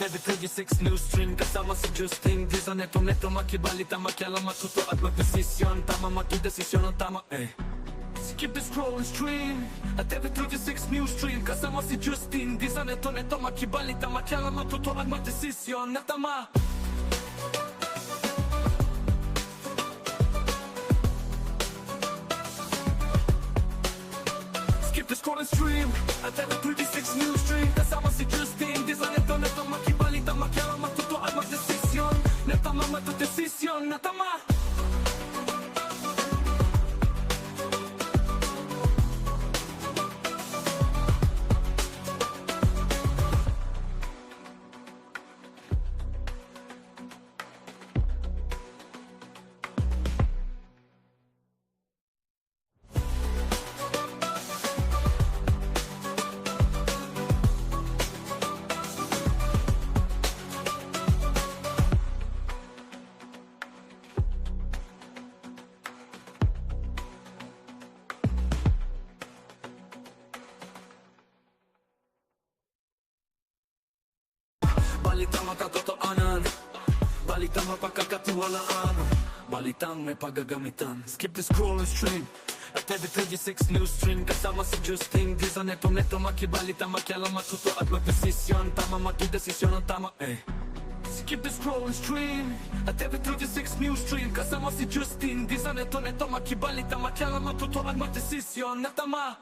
TV36 News Stream kasama si Justin Di sa neto makibalita, makialam, matuto at magdesisyon. Tama magdesisyon ang tama Skip the scroll and stream at TV36 News Stream kasama si Justin Di sa neto makibalita, makialam, matuto at magdesisyon na tama. Skip the scroll and stream at TV36 News Stream kasama si Justin Di sa neto makibalita, makialam, matuto at magdesisyon na tama, magdesisyon na tama. Balitang makatotohanan, balitang mapagkakatiwalaan, balitang may paggagamitan. Skip the scroll and stream at TV36 News Stream kasama si Justin Di sa neto makibalita, makialam, matuto at magdesisyon. Tama magdesisyon ang tama Skip the scroll and stream at TV36 News Stream kasama si Justin Di sa neto makibalita, makialam, matuto at magdesisyon na tama.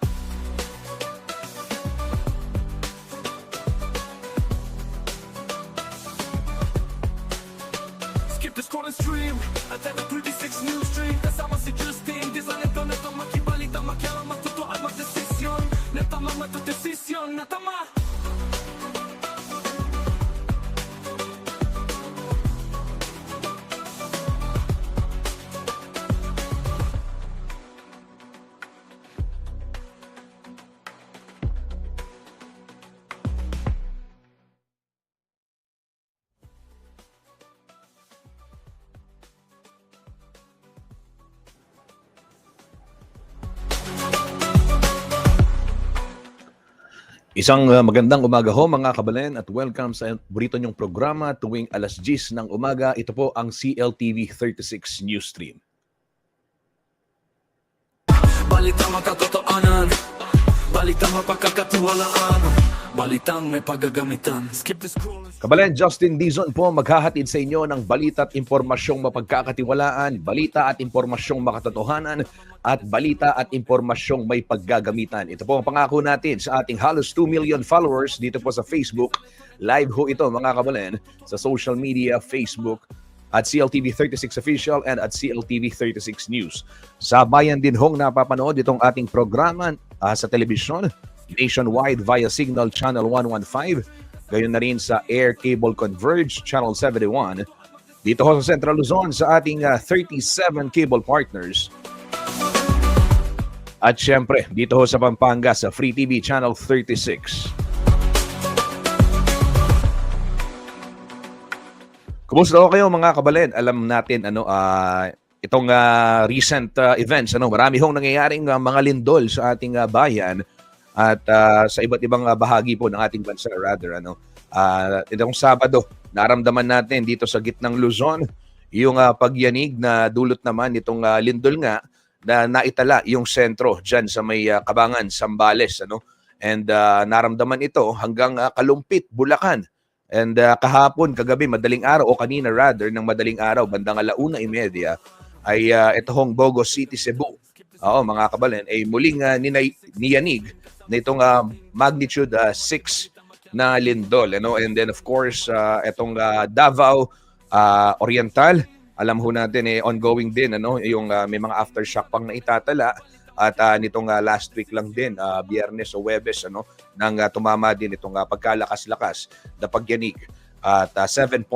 Skip the scroll and stream at TV36 News Stream kasama si Justin Di sa neto makibalita, makialam, matuto at magdesisyon na tama, magdesisyon na tama. Isang magandang umaga ho mga kabalen at welcome sa burito niyong programa tuwing alas 10 ng umaga. Ito po ang CLTV 36 News Stream. Balitang makatotohanan, balitang mapagkakatiwalaan, balitang may paggagamitan. Skip the scroll. Kabalen, Justin Dizon po maghahatid sa inyo ng balita at impormasyong mapagkakatiwalaan, balita at impormasyong makatotohanan, at balita at impormasyong may paggagamitan. Ito po ang pangako natin sa ating halos 2 million followers dito po sa Facebook. Live ho ito mga kabalen sa social media, Facebook, at CLTV 36 Official and at CLTV 36 News. Sa bayan din hong napapanood itong ating programa sa telebisyon, nationwide via Signal Channel 115, gayon na rin sa Air Cable Converge Channel 71, dito ho sa Central Luzon sa ating 37 cable partners. At syempre, dito ho sa Pampanga sa Free TV Channel 36. Kumusta ho kayo mga kabalen? Alam natin itong recent events, marami hong nangyayaring mga lindol sa ating bayan at sa iba't ibang bahagi po ng ating bansa rather itong Sabado, naramdaman natin dito sa gitnang Luzon yung pagyanig na dulot naman itong lindol nga na naitala yung sentro dyan sa may Kabangan, Sambales, and naramdaman ito hanggang Kalumpit, Bulacan. And kahapon, kagabi, madaling araw o kanina rather ng madaling araw, bandang 1:30 ay ito hong Bogo City, Cebu. Mga kabalen, ay muling niyanig na itong magnitude 6 na lindol. And then of course, itong Davao Oriental, alam ho natin ongoing din yung may mga aftershock pang naitatala at nitong last week lang din Biyernes o Huwebes nang tumama din itong pagkalakas-lakas na pagyanig at 7.4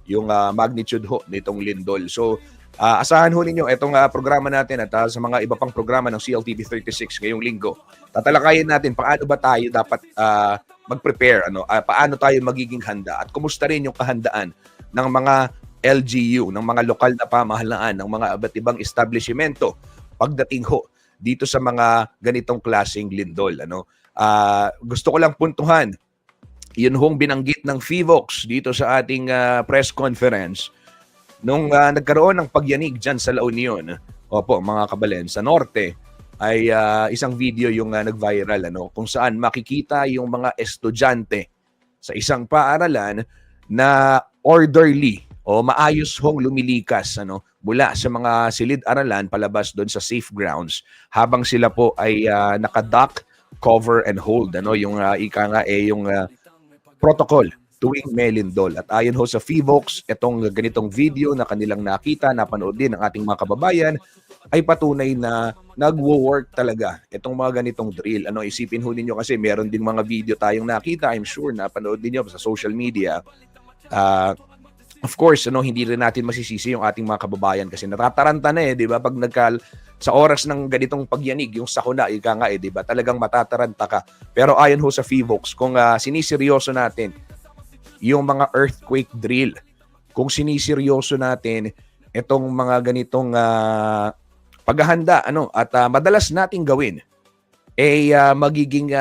yung magnitude ho nitong lindol. So asahan ho ninyo itong programa natin at sa mga iba pang programa ng CLTV 36 ngayong linggo. Tatalakayin natin paano ba tayo dapat mag-prepare, paano tayo magiging handa at kumusta rin yung kahandaan ng mga LGU, ng mga lokal na pamahalaan, ng mga iba't ibang establishmento pagdating ho dito sa mga ganitong klaseng lindol. Gusto ko lang puntuhan yun hong binanggit ng FIVOX dito sa ating press conference nung nagkaroon ng pagyanig dyan sa La Union. Opo, mga kabalen, sa norte ay isang video yung nag-viral kung saan makikita yung mga estudyante sa isang paaralan na orderly o maayos hong lumilikas mula sa mga silid-aralan palabas doon sa safe grounds habang sila po ay naka-duck, cover and hold yung ika nga yung protocol tuwing may lindol. At ayon ho sa FIVOX, itong ganitong video na kanilang nakita, napanood din ng ating mga kababayan, ay patunay na nagwo-work talaga itong mga ganitong drill. Isipin ho ninyo kasi meron din mga video tayong nakita, I'm sure napanood din nyo sa social media. Of course, hindi rin natin masisisi yung ating mga kababayan kasi natataranta na di ba? Pag sa oras ng ganitong pagyanig, yung sakuna, ika nga di ba? Talagang matataranta ka. Pero ayon ho sa FIVOX, kung siniseryoso natin yung mga earthquake drill, kung siniseryoso natin itong mga ganitong paghahanda, at madalas nating gawin, magiging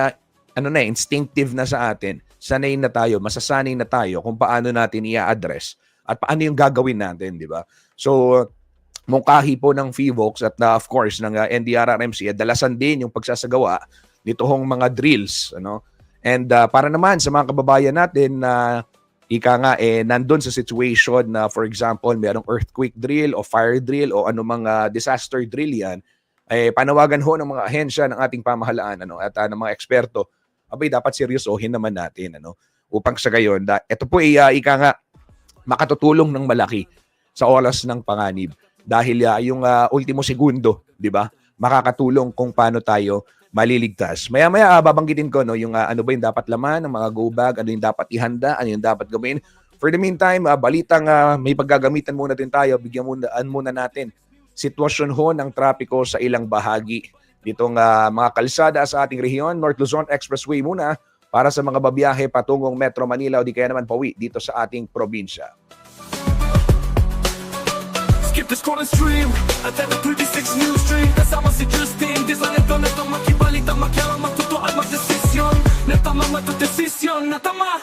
instinctive na sa atin. Sanay na tayo, masasanay na tayo kung paano natin i-address at paano yung gagawin natin, di ba? So, mungkahi po ng FIVOX at of course ng NDRRMC, dalasan din yung pagsasagawa nitong mga drills, And para naman sa mga kababayan natin na ika nga nandun sa situation na for example merong earthquake drill o fire drill o anumang disaster drill yan, panawagan ho ng mga ahensya ng ating pamahalaan at ng mga eksperto, abay dapat seryosohin naman natin upang sa gayon ito po ika nga makatutulong ng malaki sa oras ng panganib dahil yung ultimo segundo, di ba, makakatulong kung paano tayo maliligtas. Maya-maya babanggitin ko yung ano ba yung dapat laman ng mga go bag, ano yung dapat ihanda, ano yung dapat gawin. For the meantime, balitang may paggagamitan muna din tayo, bigyan muna natin sitwasyon ho ng trapiko sa ilang bahagi ditong mga kalsada sa ating rehiyon. North Luzon Expressway muna para sa mga babiyahe patungong Metro Manila o di kaya naman pauwi dito sa ating probinsya. Skip the scroll and stream at the 36 news stream. Kasama si Justin, di sa neto makibalita, makialam, magtuto at magdesisyon. Natama matudesisyon, natama.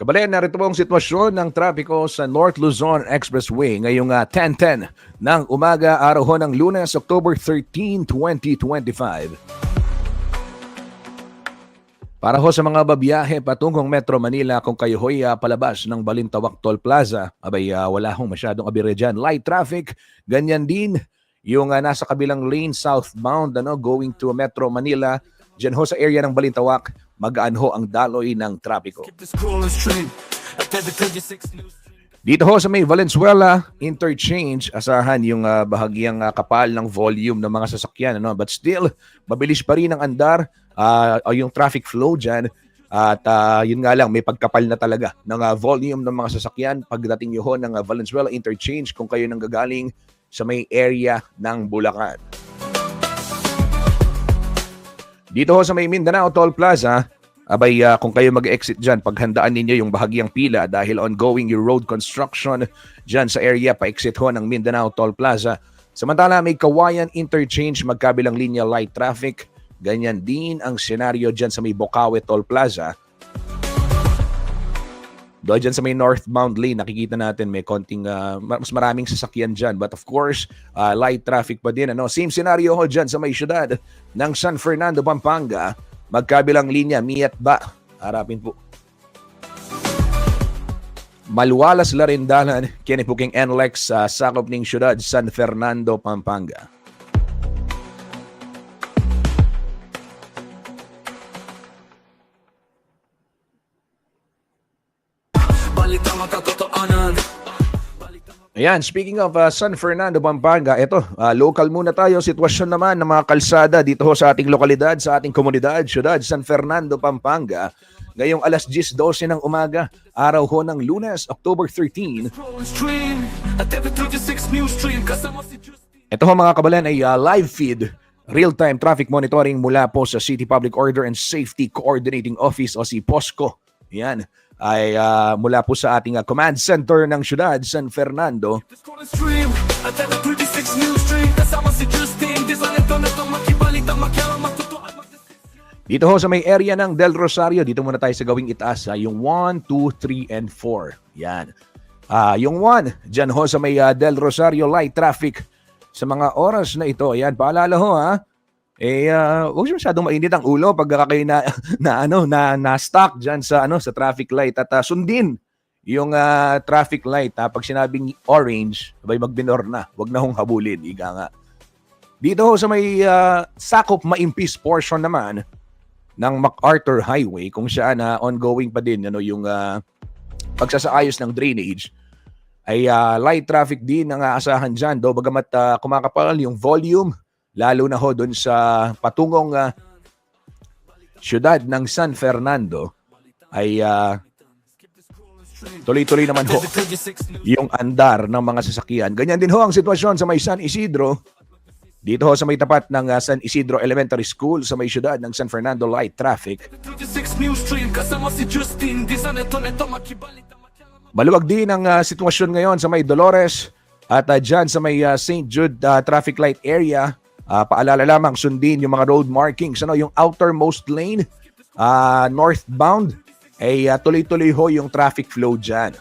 Kabalen, narito po ang sitwasyon ng trapiko sa North Luzon Expressway ngayong 10:10 ng umaga, araw ho ng Lunes, October 13, 2025. Para ho sa mga babiyahe patungong Metro Manila, kung kayo ho'y palabas ng Balintawak Toll Plaza, abay wala hong masyadong abire dyan. Light traffic, ganyan din yung nasa kabilang lane southbound going to Metro Manila. Diyan ho sa area ng Balintawak, magaan ho ang daloy ng trapiko. Dito ho sa may Valenzuela Interchange, asahan yung bahagyang kapal ng volume ng mga sasakyan. But still, mabilis pa rin ang andar yung traffic flow dyan. At yun nga lang, may pagkapal na talaga ng volume ng mga sasakyan pagdating nyo ho ng Valenzuela Interchange kung kayo nanggagaling sa may area ng Bulacan. Dito ho sa may Mindanao Toll Plaza, abay kung kayo mag-exit dyan, paghandaan ninyo yung bahagyang pila dahil ongoing yung road construction dyan sa area, pa-exit ho ng Mindanao Toll Plaza. Samantala may Kawayan Interchange, magkabilang linya light traffic. Ganyan din ang senaryo dyan sa may Bocaue Toll Plaza. Doon dyan sa may northbound lane, nakikita natin may konting, mas maraming sasakyan dyan. But of course, light traffic pa din. Same scenario ho dyan sa may syudad ng San Fernando, Pampanga. Magkabilang linya, Miat Ba. Harapin po. Maluwalas Larindalan, kinipuking NLEX sa sakop ng syudad, San Fernando, Pampanga. Ayan, speaking of San Fernando, Pampanga, ito, local muna tayo. Sitwasyon naman ng mga kalsada dito ho sa ating lokalidad, sa ating komunidad, syudad, San Fernando, Pampanga. Ngayong alas 10:12 ng umaga, araw ho ng Lunes, October 13. Ito ho mga kabalan ay live feed real-time traffic monitoring mula po sa City Public Order and Safety Coordinating Office o si POSCO. Yan ay mula po sa ating command center ng syudad, San Fernando. Dito ho sa may area ng Del Rosario, dito muna tayo sa gawing itaas, yung 1, 2, 3, and 4. Yan. Yung 1, dyan ho sa may Del Rosario light traffic sa mga oras na ito. Yan, paalala ho ha. Huwag siya masyadong mainit ang ulo pag kayo na stuck diyan sa sa traffic light at sundin yung traffic light pag sinabing orange, abay magbinor na. Huwag na hong habulin, ika nga. Dito ho sa may sakop maimpis portion naman ng MacArthur Highway kung saan ongoing pa din yung pagsasaayos ng drainage ay light traffic din ang aasahan dyan. Bagamat kumakapal yung volume lalo na ho doon sa patungong syudad ng San Fernando ay tuloy-tuloy naman ho yung andar ng mga sasakyan. Ganyan din ho ang sitwasyon sa may San Isidro. Dito ho sa may tapat ng San Isidro Elementary School sa may syudad ng San Fernando light traffic. Maluwag din ang sitwasyon ngayon sa may Dolores at dyan sa may St. Jude traffic light area. Paalala lamang sundin yung mga road markings. Yung outermost lane, northbound, ay tuloy-tuloy ho yung traffic flow dyan.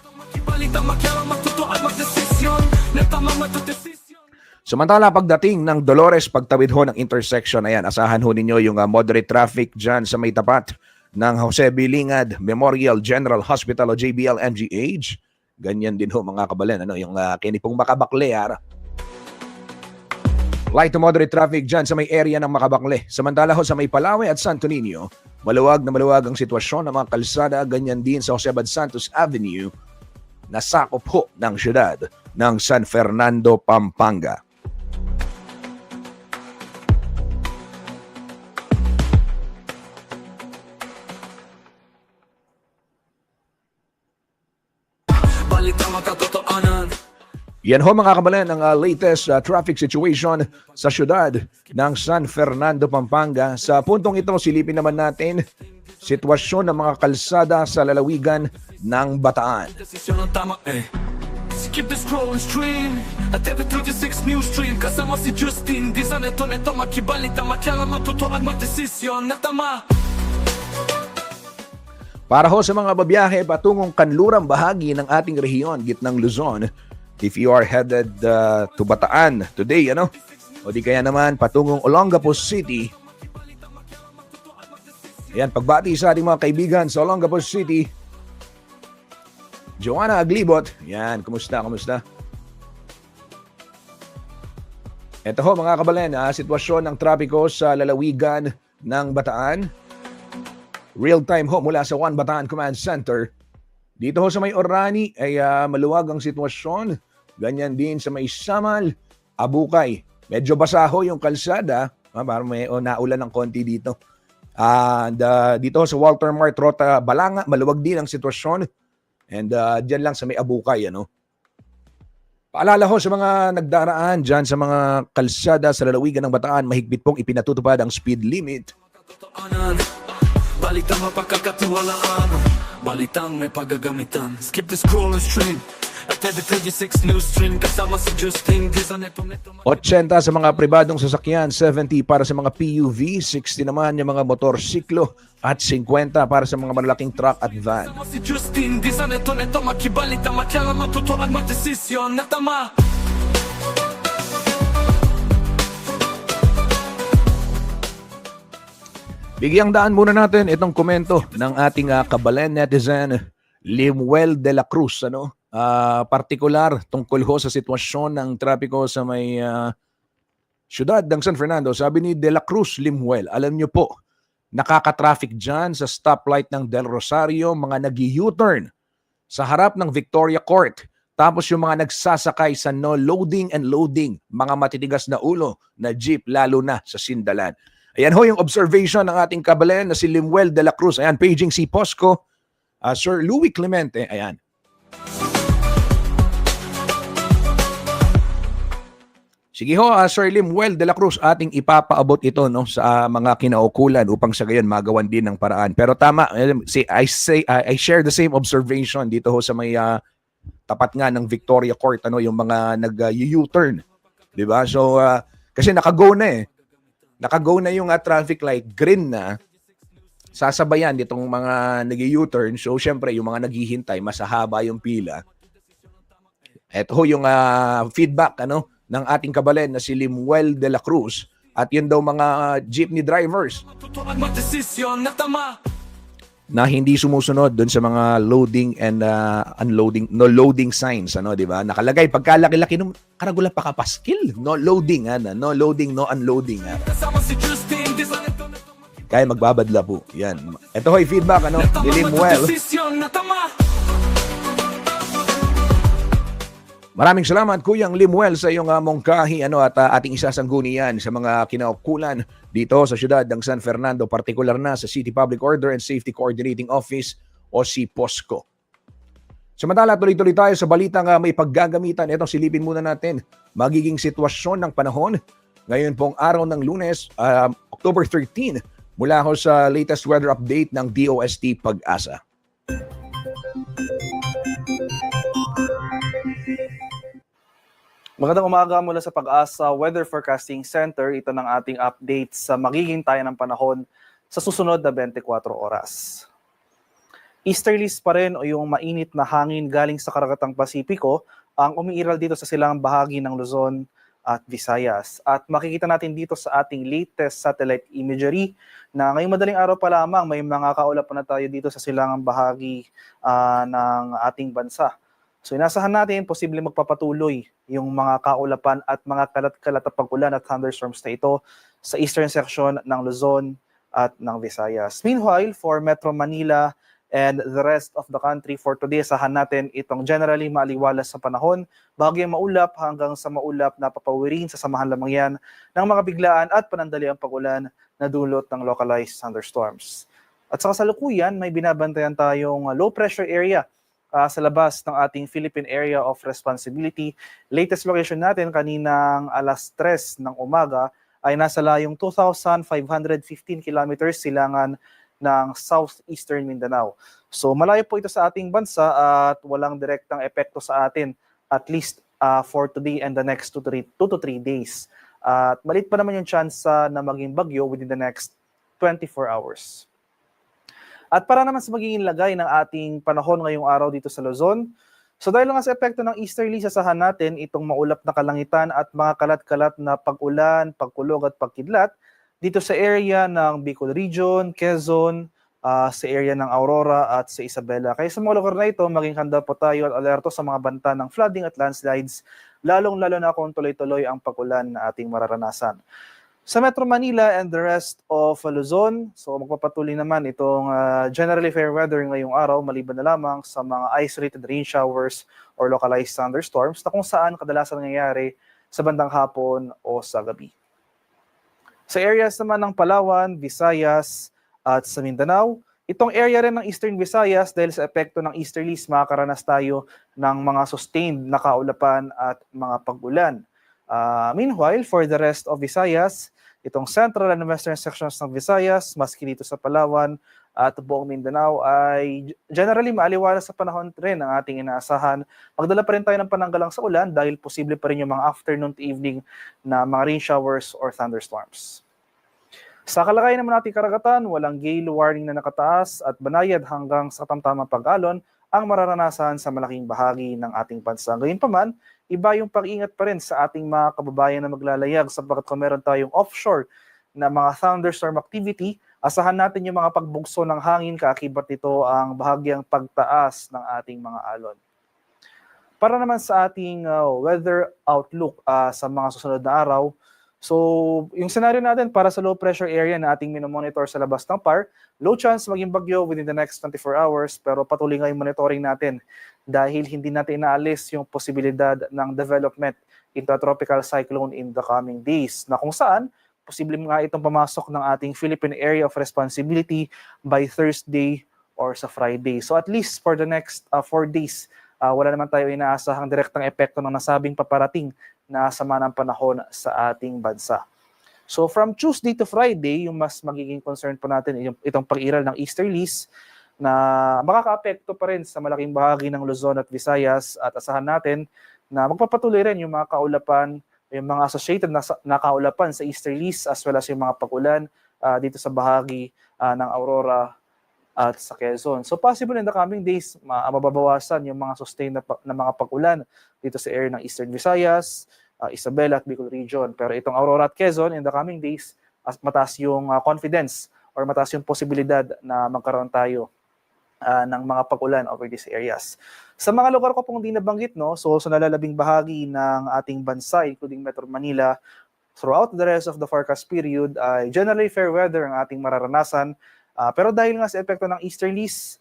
Samantala pagdating ng Dolores, pagtawid ho ng intersection, ayan, asahan ho ninyo yung moderate traffic dyan sa may tapat ng Jose Bilingad Memorial General Hospital o JBL MGH. Ganyan din ho mga kabalen, yung kinipong Makabakle. Light to moderate traffic dyan sa may area ng Makabakle. Samantala ho sa may Palawe at Santo Niño, maluwag na maluwag ang sitwasyon ng mga kalsada, ganyan din sa Jose Bad Santos Avenue na sakop ho ng syudad ng San Fernando, Pampanga. Yan ho mga kabalan ang latest traffic situation sa syudad ng San Fernando, Pampanga. Sa puntong ito, silipin naman natin sitwasyon ng mga kalsada sa lalawigan ng Bataan. Skip the scrolling stream at every 36 news stream kasama si Justin di sa neto makibalita makyala matutuan magdesisyon na tama. Para ho sa mga babiyahe patungong kanlurang bahagi ng ating rehiyon, gitnang Luzon, if you are headed to Bataan today, o di kaya naman patungong Olongapo City. Ayan, pagbati sa ating mga kaibigan sa Olongapo City. Joanna Aglibot, yan, kumusta? Ito ho mga kabalen, sitwasyon ng trapiko sa lalawigan ng Bataan. Real time ho mula sa One Bataan Command Center. Dito ho sa may Orani ay maluwag ang sitwasyon. Ganyan din sa may Samal, Abukay. Medyo basa ho yung kalsada. Parang may naulan ng konti dito. Dito sa Walter Mart Rota Balanga, maluwag din ang sitwasyon. And dyan lang sa may Abukay. Paalala ho sa mga nagdaraan dyan sa mga kalsada sa lalawigan ng Bataan, mahigpit pong ipinatutupad ang speed limit. Balitang mapagkakatiwalaan, balitang may paggagamitan. Skip the scroll and stream at every 36 news stream kasama si Justin. 80 sa mga pribadong sasakyan, 70 para sa mga PUV, 60 naman yung mga motorsiklo at 50 para sa mga malalaking truck at van. Kasama si Justin, di sa neto makibalita makyala matutuan magdesisyon na tama. Bigyang daan muna natin itong komento ng ating kabalen netizen Limuel de la Cruz. Partikular tungkol ho sa sitwasyon ng trapiko sa may syudad ng San Fernando. Sabi ni de la Cruz Limuel, alam nyo po, nakaka-traffic dyan sa stoplight ng Del Rosario, mga nag-U-turn sa harap ng Victoria Court. Tapos yung mga nagsasakay sa no loading and loading, mga matitigas na ulo na jeep, lalo na sa Sindalan. Ayan ho yung observation ng ating kabalen na si Limuel de la Cruz. Ayan, paging si POSCO, Sir Louis Clemente. Ayan. Sige ho, Sir Limuel de la Cruz, ating ipapaabot ito no sa mga kinaukulan upang sa gayon magawan din ng paraan. Pero tama, I share the same observation dito ho sa may tapat nga ng Victoria Court, ano, yung mga nag-U-turn, 'di ba? So kasi naka-go na eh. Naka-go na yung traffic light, green na. Sasabayan nitong mga nag-U-turn. So syempre yung mga naghihintay, mas haba yung pila. Ito ho yung feedback ano ng ating kabalen na si Limuel de la Cruz at yun daw mga jeepney drivers Totoo at matesisyon na tama. na hindi sumusunod doon sa mga loading and unloading, no loading signs, ano, di ba? Nakalagay pagkalaki-laki nung karagula pa kapaskil, no loading, no loading, no unloading. Kasama si Justin, design ito na Kaya magbabadla po. Yan. Ito ho'y feedback ano, ni Limuel. desisyon na tama. Maraming salamat Kuyang Limuel sa iyong mongkahi ano at ating isasanggunian sa mga kinaukulan dito sa siyudad ng San Fernando, partikular na sa City Public Order and Safety Coordinating Office o si POSCO. Samantala, tuloy-tuloy tayo sa balitang may paggagamitan. Ito, silipin muna natin magiging sitwasyon ng panahon ngayon pong araw ng Lunes, October 13, mula ho sa latest weather update ng DOST Pag-asa. Magandang umaga mula sa Pag-asa Weather Forecasting Center. Ito ng ating update sa magiging tayo ng panahon sa susunod na 24 oras. Easterlies pa rin o yung mainit na hangin galing sa karagatang Pasipiko ang umiiral dito sa silangang bahagi ng Luzon at Visayas. At makikita natin dito sa ating latest satellite imagery na ngayong madaling araw pa lamang may mga kaulap na tayo dito sa silangang bahagi ng ating bansa. So inasahan natin, posible magpapatuloy yung mga kaulapan at mga kalat-kalat na pag-ulan at thunderstorms na ito sa eastern section ng Luzon at ng Visayas. Meanwhile, for Metro Manila and the rest of the country for today, asahan natin itong generally maaliwalas sa panahon, bahagyang maulap hanggang sa maulap na papawirin sa samahan lamang yan ng mga biglaan at panandaliang pag-ulan na dulot ng localized thunderstorms. At sa kasalukuyan, may binabantayan tayong low pressure area sa labas ng ating Philippine Area of Responsibility. Latest location natin kaninang alas 3 ng umaga ay nasa layong 2,515 kilometers silangan ng southeastern Mindanao. So malayo po ito sa ating bansa at walang direktang epekto sa atin at least for today and the next 2 to 3 days. At malit pa naman yung chance na maging bagyo within the next 24 hours. At para naman sa magiging lagay ng ating panahon ngayong araw dito sa Luzon, so dahil lang sa epekto ng easterly, sasahan natin itong maulap na kalangitan at mga kalat-kalat na pag-ulan, pagkulog at pagkidlat dito sa area ng Bicol Region, Quezon, sa area ng Aurora at sa Isabela. Kaya sa mga lugar na ito, maging handa po tayo at alerto sa mga banta ng flooding at landslides, lalong-lalo na kung tuloy-tuloy ang pag-ulan na ating mararanasan. Sa Metro Manila and the rest of Luzon, so magpapatuloy naman itong generally fair weather ngayong araw, maliban na lamang sa mga isolated rain showers or localized thunderstorms na kung saan kadalasan nangyayari sa bandang hapon o sa gabi. Sa areas naman ng Palawan, Visayas at sa Mindanao, itong area rin ng Eastern Visayas dahil sa epekto ng easterlies, makakaranas tayo ng mga sustained na kaulapan at mga pag-ulan. Meanwhile, for the rest of Visayas, itong central and western sections ng Visayas, maski dito sa Palawan at buong Mindanao ay generally maaliwalas sa panahon rin ang ating inaasahan. Magdala pa rin tayo ng pananggalang sa ulan dahil posible pa rin yung mga afternoon to evening na mga rain showers or thunderstorms. Sa kalagayan naman nating karagatan, walang gale warning na nakataas at banayad hanggang sa tamtamang pag-alon ang mararanasan sa malaking bahagi ng ating bansa. Gayunpaman, iba yung pag-ingat pa rin sa ating mga kababayan na maglalayag sapagkat kung meron tayong offshore na mga thunderstorm activity, asahan natin yung mga pagbugso ng hangin, kaakibat nito ang bahagyang pagtaas ng ating mga alon. Para naman sa ating weather outlook sa mga susunod na araw, so yung scenario natin para sa low pressure area na ating minomonitor sa labas ng PAR, low chance maging bagyo within the next 24 hours pero patuloy nga yung monitoring natin dahil hindi natin inaalis yung posibilidad ng development into a tropical cyclone in the coming days na kung saan posible nga itong pumasok ng ating Philippine Area of Responsibility by Thursday or sa Friday. So at least for the next 4 days, wala naman tayo inaasahang direktang epekto ng nasabing paparating na sama ng panahon sa ating bansa. So from Tuesday to Friday, yung mas magiging concern po natin itong pag-iral ng easterlies na makakaapekto pa rin sa malaking bahagi ng Luzon at Visayas, at asahan natin na magpapatuloy rin yung mga kaulapan, yung mga associated na kaulapan sa easterlies as well as yung mga pag-ulan dito sa bahagi ng Aurora at sa Quezon. So possible in the coming days, mababawasan yung mga sustained na mga pag-ulan dito sa area ng Eastern Visayas, Isabela at Bicol region. Pero itong Aurora at Quezon, in the coming days, mataas yung confidence or mataas yung posibilidad na magkaroon tayo ng mga pag-ulan over these areas. Sa mga lugar ko pong di nabanggit, no, so sa nalalabing bahagi ng ating bansa, including Metro Manila, throughout the rest of the forecast period, ay generally fair weather ang ating mararanasan. Pero dahil nga sa epekto ng easterlies,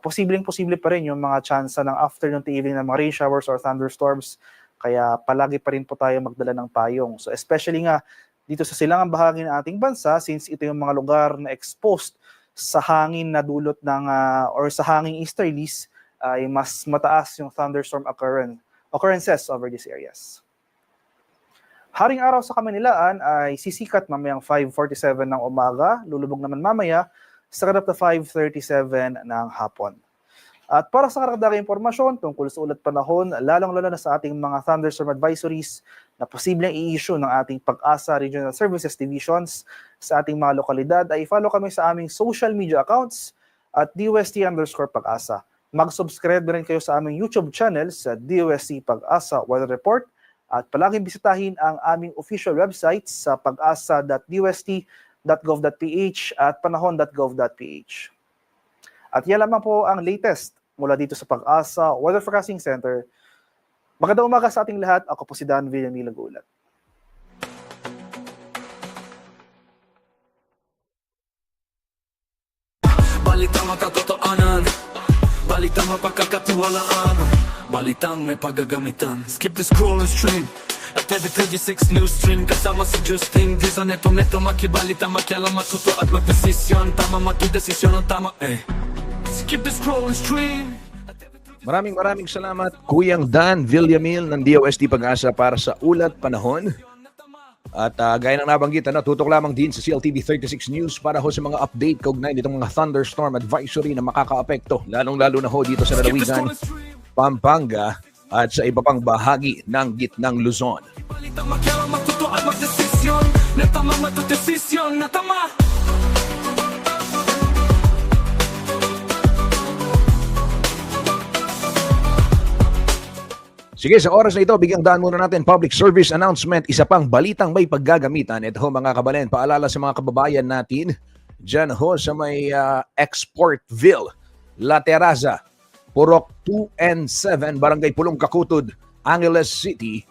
posible pa rin yung mga tsansa ng afternoon to evening ng mga rain showers or thunderstorms. Kaya palagi pa rin po tayo magdala ng payong. So especially nga dito sa silangang bahagi ng ating bansa, since ito yung mga lugar na exposed sa hangin na dulot ng or sa hanging easterlies, ay mas mataas yung thunderstorm occurrences over these areas. Haring araw sa Kamanilaan ay sisikat mamayang 5:47 ng umaga, lulubog naman mamaya sa kadap na 5:37 ng hapon. At para sa karagdagang impormasyon tungkol sa ulat panahon, lalong-lalo na sa ating mga thunderstorm advisories na posibleng i-issue ng ating Pag-asa Regional Services Divisions sa ating mga lokalidad, ay follow kami sa aming social media accounts at DOST_Pag-asa. Mag-subscribe rin kayo sa aming YouTube channel sa DOST Pag-asa Weather Report at palaging bisitahin ang aming official website sa pag-asa.dost.gov.ph at panahon.gov.ph. At yan lamang po ang latest mula dito sa Pag-asa Weather Forecasting Center. Magandang umaga sa ating lahat. Ako po si Dan Villamil Gulat. Balitang makatotohanan, balitang mapagkakatiwalaan, balitang may paggagamitan. Skip the scroll and stream at every 36 news stream. Kasama si Justin, di sa neto makibalita, makialam, matuto at magdesisyon. Tama matudesisyon ang tama Skip the scroll and stream. Maraming salamat, Kuyang Dan Villamil ng DOST Pag-asa para sa ulat panahon. At gaya ng nabanggit, tutok lamang din sa CLTV 36 News para ho sa mga update kaugnay nitong mga thunderstorm advisory na makakaapekto, lalong-lalo na ho dito sa lalawigan, Pampanga at sa iba pang bahagi ng gitnang Luzon. Balitang makialam, matuto at magdesisyon. Natama matudesisyon, natama. Sige, sa oras na ito, bigyang daan muna natin public service announcement. Isa pang balitang may paggagamitan. Ito ho mga kabalen, paalala sa mga kababayan natin dyan ho sa may Exportville, La Terraza, Purok 2 and 7, Barangay Pulong Kakutod, Angeles City.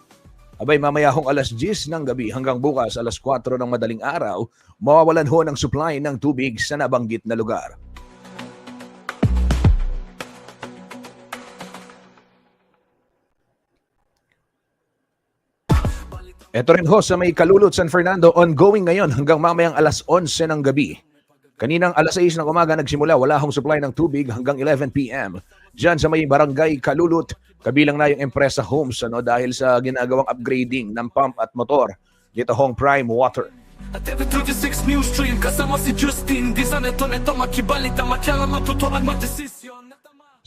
Abay, mamaya hong alas 10 ng gabi hanggang bukas alas 4 ng madaling araw, mawawalan ho ng supply ng tubig sa nabanggit na lugar. Ito rin ho sa may Kalulot, San Fernando, ongoing ngayon hanggang mamayang alas 11 ng gabi. Kaninang alas 6 ng umaga nagsimula, wala hong supply ng tubig hanggang 11 p.m. Diyan sa may Barangay Kalulot, kabilang na yung Empresa Homes dahil sa ginagawang upgrading ng pump at motor. Dito hong Prime Water. At every 36 news stream, kasama si Justin, di sa neto makibalita, makialam, matuto at magdesisyon.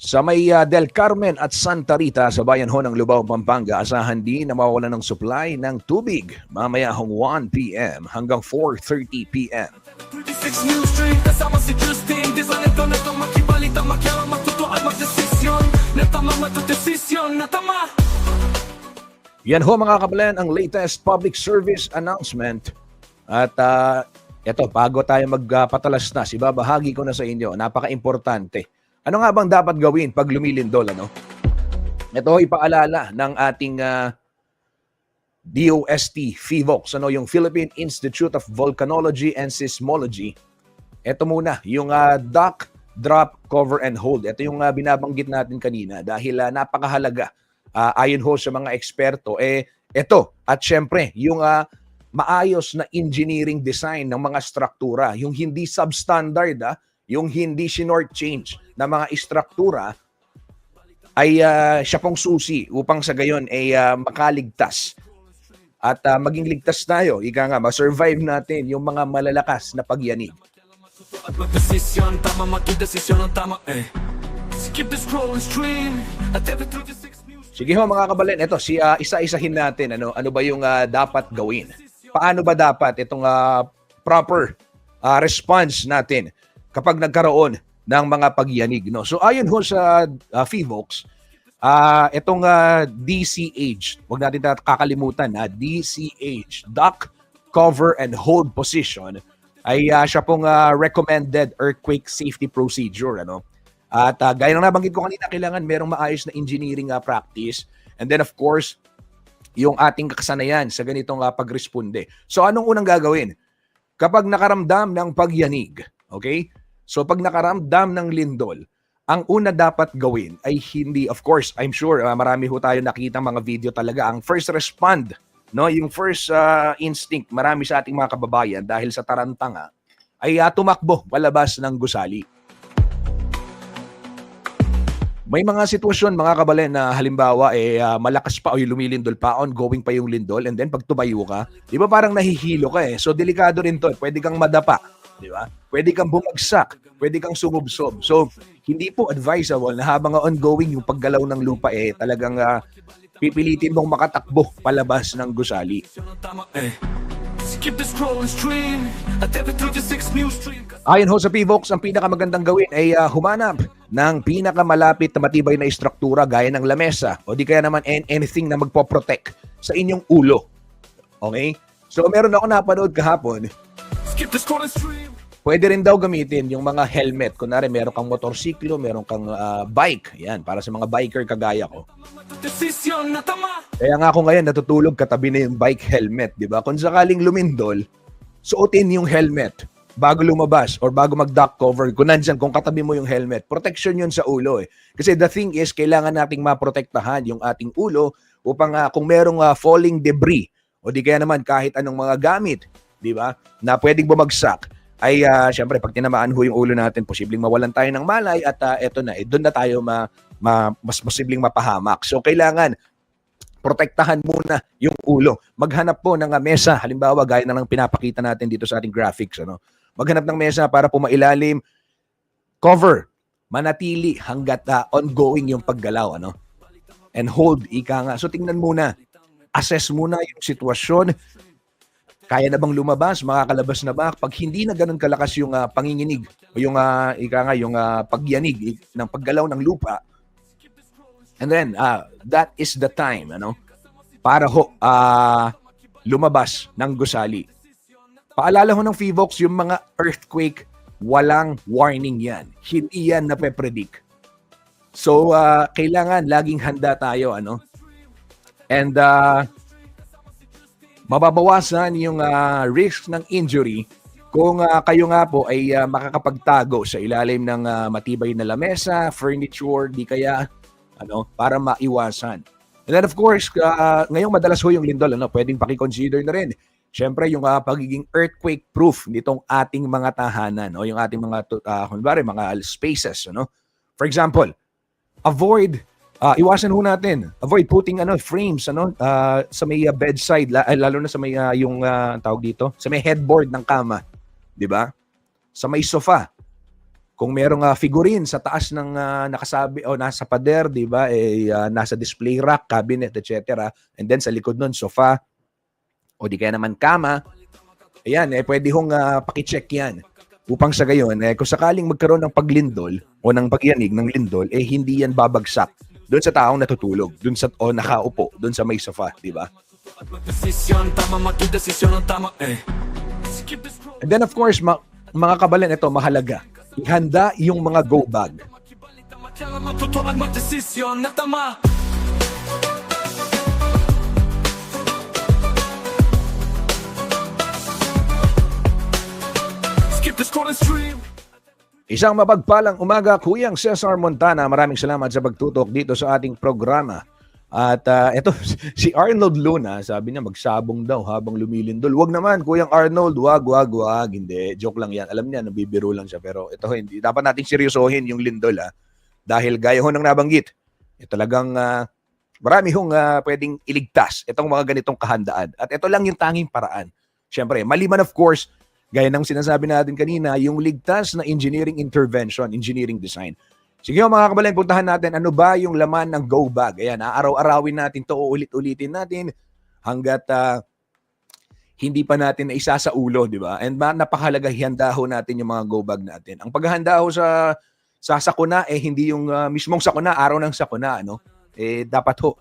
Sa may Del Carmen at Santa Rita sa bayan ho ng Lubao, Pampanga, asahan din na mawawalan ng supply ng tubig mamaya hong 1 p.m. hanggang 4:30 p.m. 36 news stream, kasama si Justin, di sa neto makibalita, makialam, matuto at magdesisyon. Natama matudesisyon, natama. Yan ho mga kabalen ang latest public service announcement. At ito, bago tayo magpatalastas, ibabahagi ko na sa inyo, napaka-importante. Ano nga bang dapat gawin pag lumilindol? Ito ipaalala ng ating DOST FIVOX, yung Philippine Institute of Volcanology and Seismology. Ito muna, yung duck, drop, cover, and hold. Ito yung binabanggit natin kanina dahil napakahalaga. Ayon ho sa mga eksperto, ito. At syempre, yung maayos na engineering design ng mga struktura, yung hindi substandard, yung hindi short-change na mga istruktura ay siya pong susi upang sa gayon ay makaligtas at maging ligtas tayo. Ika nga, ma-survive natin yung mga malalakas na pagyanig. At magdesisyon, tama magdesisyon ng tama Skip the scrolling stream at every 36 news. Sige ho mga kabalin, ito isa-isahin natin ano ba yung dapat gawin. Paano ba dapat itong proper response natin kapag nagkaroon ng mga pagyanig, no? So ayon ho sa FIVOX, itong DCH, huwag natin kakalimutan na DCH, Duck, Cover, and Hold Position, ay siya pong recommended earthquake safety procedure, ano? At gaya ng nabanggit ko kanina, kailangan merong maayos na engineering practice. And then of course, yung ating kasanayan sa ganitong pagresponde. So anong unang gagawin? Kapag nakaramdam ng pagyanig, okay? So pag nakaramdam ng lindol, ang una dapat gawin ay hindi, of course, I'm sure marami ho tayo nakita mga video talaga, ang first respond, no, yung first instinct, marami sa ating mga kababayan dahil sa tarantanga ay tumakbo palabas ng gusali. May mga sitwasyon mga kabalen na halimbawa malakas pa o lumilindol pa, ongoing pa yung lindol, and then pag tumayo ka, di ba parang nahihilo ka So delikado rin to. Pwede kang madapa, di ba? Pwede kang bumagsak, pwede kang sumubsob. So hindi po advisable na habang ongoing yung paggalaw ng lupa talagang pipilitin mong makatakbo palabas ng gusali. Skip the scrolling stream at every 36 news stream. Ayon ho sa PIVOX, ang pinakamagandang gawin ay humanap ng pinakamalapit na matibay na istruktura gaya ng lamesa o di kaya naman anything na magpo-protect sa inyong ulo. Okay? So meron ako napanood kahapon. Skip the scrolling stream. Pwede rin daw gamitin yung mga helmet. Kunwari, meron kang motorsiklo, meron kang bike. Yan, para sa mga biker kagaya ko. Desisyon na tama. Kaya nga ako ngayon natutulog katabi na yung bike helmet, di ba? Kung sakaling lumindol, suotin yung helmet bago lumabas or bago mag-duck cover. Kung nandyan, kung katabi mo yung helmet, protection yun sa ulo Kasi the thing is, kailangan nating maprotektahan yung ating ulo upang kung merong falling debris o di kaya naman kahit anong mga gamit, di ba, na pwedeng bumagsak, ay syempre pag tinamaan ho yung ulo natin, posibleng mawalan tayo ng malay at eto na, doon na tayo mas posibleng mapahamak. So kailangan protektahan muna yung ulo. Maghanap po ng mesa, halimbawa gaya na lang pinapakita natin dito sa ating graphics, Maghanap ng mesa para pumailalim, cover, manatili hanggat ongoing yung paggalaw, And hold, ika nga. So tingnan muna, assess muna yung sitwasyon. Kaya na bang lumabas? Makakalabas na ba? Pag hindi na ganun kalakas yung panginginig o yung yung pagyanig ng paggalaw ng lupa, and then that is the time para lumabas ng gusali. Paalala ho ng FIVOX, yung mga earthquake, walang warning yan. Hindi yan nape-predict. So kailangan laging handa tayo and mababawasan yung risk ng injury kung kayo nga po ay makakapagtago sa ilalim ng matibay na lamesa, furniture, di kaya para maiwasan. And then of course, ngayong madalas ho yung lindol, pwedeng paki-consider na rin. Siyempre yung pagiging earthquake proof nitong ating mga tahanan o yung ating mga mga spaces, For example, iwasan ho natin. Avoid putting frames sa may bedside, lalo na sa may yung tawag dito, sa may headboard ng kama, 'di ba? Sa may sofa. Kung merong figurine sa taas ng nakasabi o nasa pader, 'di ba? Nasa display rack, cabinet, etc. And then sa likod nun sofa o di kaya naman kama. Ayan, pwede hong paki-check 'yan. Upang sa gayon, kung sakaling magkaroon ng paglindol o ng pagyanig ng lindol, hindi yan babagsak doon sa taong natutulog, doon sa nakaupo, doon sa may sofa, di ba? And then of course, mga kabalan, ito mahalaga. Ihanda yung mga go bag. Skip the scrolling stream. Isang mapagpalang umaga, Kuyang Cesar Montana. Maraming salamat sa pagtutok dito sa ating programa. At ito, si Arnold Luna, sabi niya magsabong daw habang lumilindol. Wag naman, Kuyang Arnold, wag. Hindi, joke lang yan. Alam niya, nabibiro lang siya. Pero ito, hindi. Dapat natin seryosohin yung lindol. Dahil gaya ho ng nabanggit, talagang marami hong pwedeng iligtas itong mga ganitong kahandaan. At ito lang yung tanging paraan. Siyempre, maliban of course, gaya ng sinasabi natin kanina, yung ligtas na engineering intervention, engineering design. Sige mga kababayan, puntahan natin ano ba yung laman ng go bag. Ayan, araw-arawin natin to, ulit-ulitin natin hanggat hindi pa natin na isa sa ulo, di ba? And napakahalaga hihanda ho natin yung mga go bag natin. Ang paghahanda ho sa sakuna, hindi yung mismong sakuna, araw ng sakuna, ano? Dapat ho,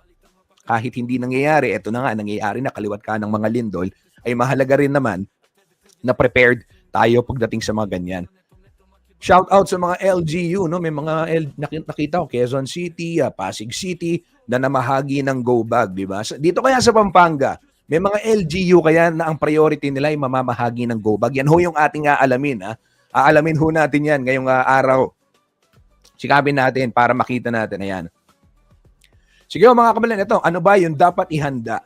kahit hindi nangyayari, eto na nga, nangyayari na kaliwat ka ng mga lindol, ay mahalaga rin naman na prepared tayo pagdating sa mga ganyan. Shout out sa mga LGU, no? May mga nakita ko, Quezon City, Pasig City, na namahagi ng go bag, di ba? Dito kaya sa Pampanga, may mga LGU kaya na ang priority nila ay mamamahagi ng go bag. Yan ho yung ating aalamin. Aalamin ho natin yan ngayong araw. Sikapin natin para makita natin. Ayan. Sige mga kabalan, ito, ano ba yung dapat ihanda?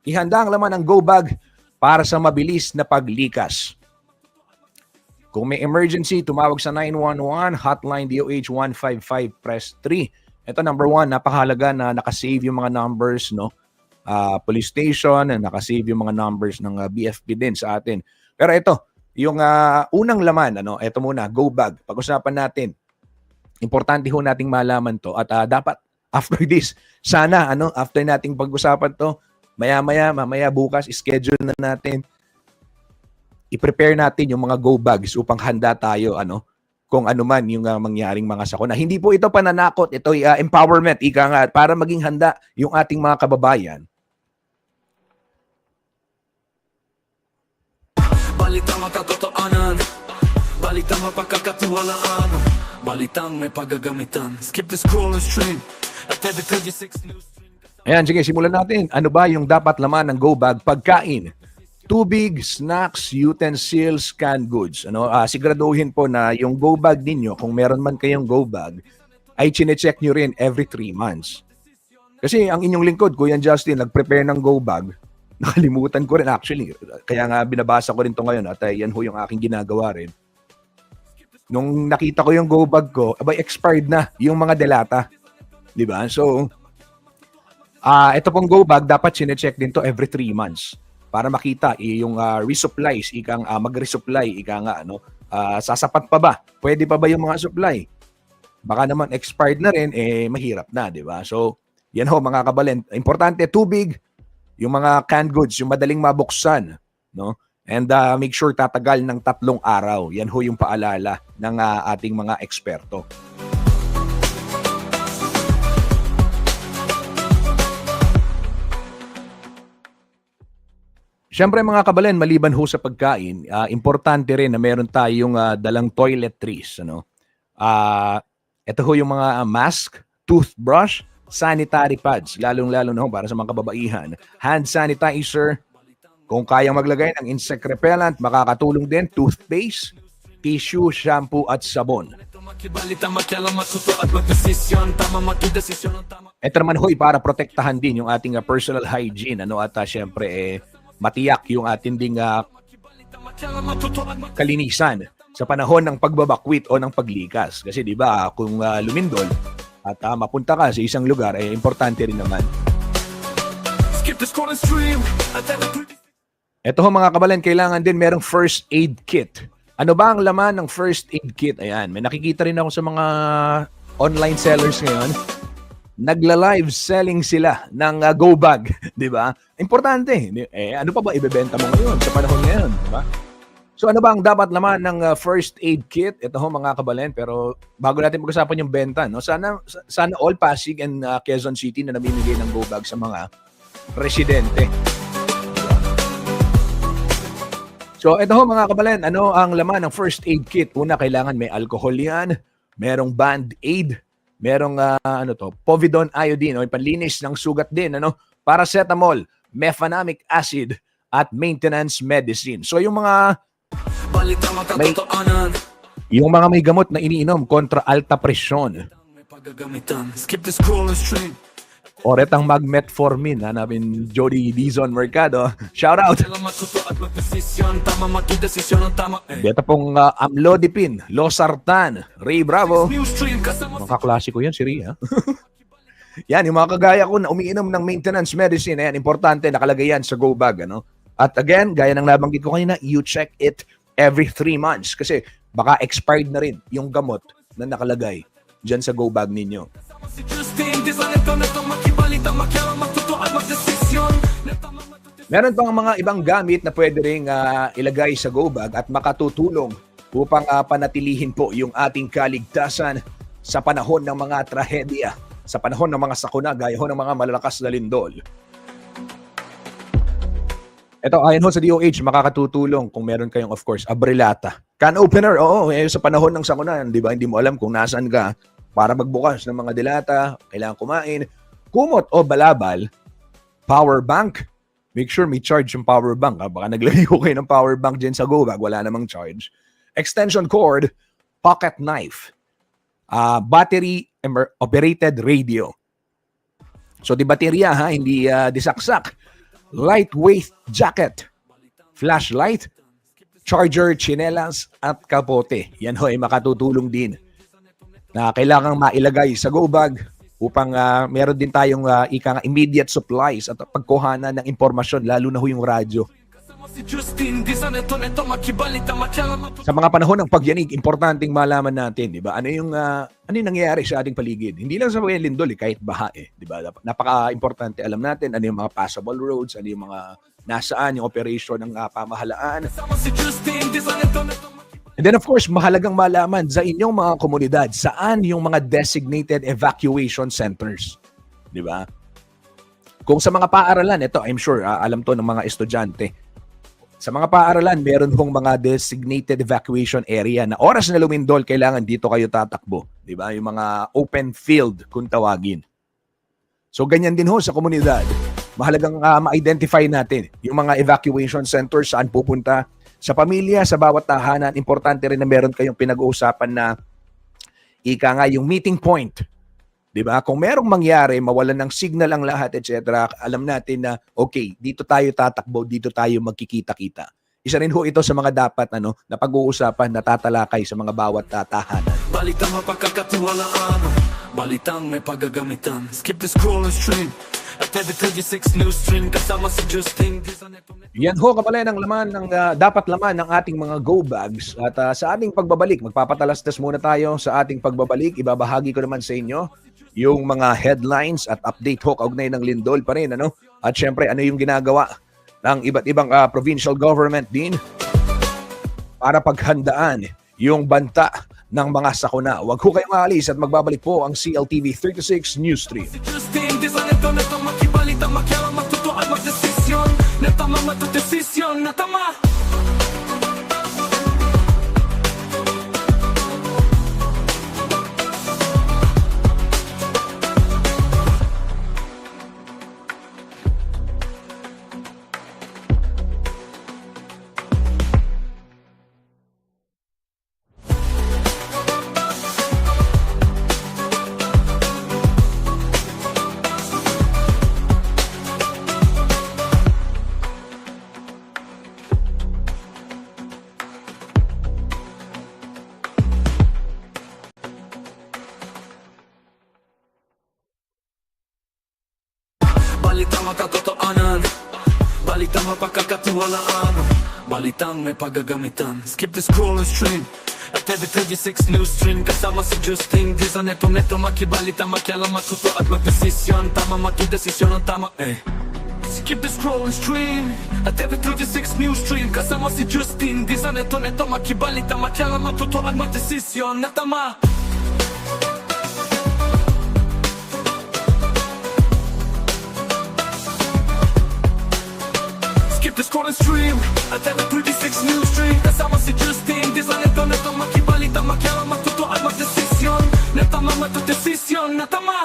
Ihanda ang laman ng go bag para sa mabilis na paglikas. Kung may emergency, tumawag sa 911, hotline DOH 155, press 3. Ito number 1, napakahalaga na nakasave yung mga numbers, no? Police station, nakasave yung mga numbers ng BFP din sa atin. Pero ito, yung unang laman, ano, ito muna, go bag. Pag-usapan natin. Importante ho nating malaman to at dapat after this, sana ano, after nating pag-usapan to, mamaya bukas schedule na natin. I-prepare natin yung mga go bags upang handa tayo ano kung ano man yung mangyaring mga sakuna. Hindi po ito pananakot, ito empowerment ika nga para maging handa yung ating mga kababayan. Balitang makatotoanan, balitang mapagkakatiwalaan, balitang may paggagamitan. Skip the scroll and stream at every 36 news stream. Ayan, sige, simulan natin. Ano ba yung dapat laman ng go bag? Pagkain, tubig, snacks, utensils, canned goods. Ano, siguraduhin po na yung go bag ninyo, kung meron man kayong go bag, ay chine-check nyo rin every 3 months. Kasi ang inyong lingkod, Kuya Justin, nag-prepare ng go bag. Nakalimutan ko rin actually. Kaya nga binabasa ko rin to ngayon at yan ho yung aking ginagawa rin. Nung nakita ko yung go bag ko, abay expired na yung mga delata. Di ba? So, ito pong go bag, dapat chine-check din to every 3 months para makita yung resupplies, ikang mag-resupply, ika nga, ano, sasapat pa ba? Pwede pa ba yung mga supply? Baka naman expired na rin, mahirap na, di ba? So, yan ho mga kabalen. Importante, tubig, yung mga canned goods, yung madaling mabuksan, no? And make sure tatagal ng 3 araw. Yan ho yung paalala ng ating mga eksperto. Siyempre mga kabalen, maliban ho sa pagkain, importante rin na meron tayong dalang toiletries. Ano? Ito ho yung mga mask, toothbrush, sanitary pads, lalong-lalo na ho para sa mga kababaihan, hand sanitizer, kung kayang maglagay ng insect repellent, makakatulong din, toothpaste, tissue, shampoo at sabon. Ito naman ho para protektahan din yung ating personal hygiene, ano, at syempre matiyak yung ating ding kalinisan sa panahon ng pagbabakwit o ng paglikas. Kasi di ba kung lumindol at mapunta ka sa isang lugar, importante rin naman. Ito ho mga kabalen, kailangan din merong first aid kit. Ano ba ang laman ng first aid kit? Ayan, may nakikita rin ako sa mga online sellers ngayon. Nagla-live selling sila ng go bag, di ba? Importante. Ano pa ba ibebenta mo ngayon sa panahon ngayon, di ba? So ano ba ang dapat laman ng first aid kit? Ito ho mga kabalen, pero bago natin pag-usapan yung benta, no? Sana all Pasig and Quezon City na namimigay ng go bag sa mga residente. So ito ho mga kabalen, ano ang laman ng first aid kit? Una, kailangan may alcohol yan, merong band-aid, merong povidone iodine o panlinis ng sugat din, ano? Paracetamol, mefenamic acid at maintenance medicine. So yung mga may gamot na iniinom kontra alta presyon. O retang magmetformin, hanapin Jody Dizon Mercado. Shout out! Dito pong amlodipine, losartan, Ray Bravo. Mga klasiko yan si Ria. Yan, yung mga kagaya ko na umiinom ng maintenance medicine, ayan, importante, nakalagay yan sa go bag, ano? At again, gaya ng nabanggit ko kanina, you check it every 3 months kasi baka expired na rin yung gamot na nakalagay dyan sa go bag ninyo. Kasama si Justin, di sa neto makibalita, makialam, magtuto at magdesisyon. Meron pang mga ibang gamit na pwede ring ilagay sa go bag at makatutulong upang panatilihin po yung ating kaligtasan sa panahon ng mga trahedya, sa panahon ng mga sakuna, gaya ho ng mga malalakas na lindol. Ito, ayon ho sa DOH, makakatutulong kung meron kayong, of course, abrilata. Can opener, oo, sa panahon ng sakuna, di ba, hindi mo alam kung nasaan ka para magbukas ng mga dilata, kailangan kumain. Kumot o balabal, power bank, make sure may charge yung power bank. Baka naglagay ko kayo ng power bank dyan sa go bag, wala namang charge. Extension cord, pocket knife, battery-operated radio. So, di baterya ha, hindi disaksak. Lightweight jacket, flashlight, charger, chinelas, at kapote. Yan ho ay makatutulong din na kailangang mailagay sa go bag upang meron din tayong immediate supplies at pagkuhanan ng impormasyon, lalo na ho yung radyo. Kasama si Justin, di sa neto makibalita, makialam, Sa mga panahon ng pagyanig, importanteng malaman natin, di ba? Ano yung nangyayari sa ating paligid? Hindi lang sa mga lindol, kahit baha, di ba? Napaka-importante alam natin ano yung mga passable roads, ano yung mga nasaan yung operation ng pamahalaan. kasama si Justin, di sa neto And then of course, mahalagang malaman sa inyong mga komunidad, saan yung mga designated evacuation centers. Di ba? Kung sa mga paaralan, ito, I'm sure, alam to ng mga estudyante. Sa mga paaralan, meron hong mga designated evacuation area na oras na lumindol, kailangan dito kayo tatakbo. Di ba? Yung mga open field, kung tawagin. So, ganyan din ho sa komunidad. Mahalagang ma-identify natin yung mga evacuation centers, saan pupunta. Sa pamilya, sa bawat tahanan, importante rin na meron kayong pinag-uusapan na ika nga yung meeting point. Diba? Kung merong mangyari, mawalan ng signal ang lahat, etc., alam natin na, okay, dito tayo tatakbo, dito tayo magkikita-kita. Isa rin ho ito sa mga dapat na pag-uusapan, natatalakay sa mga bawat tahanan. Balitang mapagkakatiwalaan, balitang may paggagamitan. Skip the scroll and stream at every 36 news stream. Kasama si Justin, di sa neto Yan ho, kapalay ng laman ng dapat laman ng ating mga go bags. At sa ating pagbabalik, magpapatalastas muna tayo sa ating pagbabalik. Ibabahagi ko naman sa inyo yung mga headlines at update ho kaugnay ng lindol pa rin. At syempre, ano yung ginagawa ng iba't ibang provincial government din para paghandaan yung banta ng mga sakuna. Huwag ho kayong maalis at magbabalik po ang CLTV 36 News Stream. si Justin, di sa neto makibalita, makialam, magtuto at magdesisyon. Netama matudesisyon, natama. Balitang makatotoanan, balitang mapagkakatiwalaan, balitang may paggagamitan. Skip the scroll and stream at every 36 news stream. Kasama si Justin, di sa neto makibalita, makialam, matuto at magdesisyon. Tama magdesisyon ang tama, Skip the scroll and stream at every 36 news stream. Kasama si Justin, di sa neto makibalita, makialam, matuto at magdesisyon. Natama. Skip the scroll and stream at every 36 news stream. Kasama si Justin, di sa neto makibalita, makialam, matuto at magdesisyon. Natama matudesisyon, natama.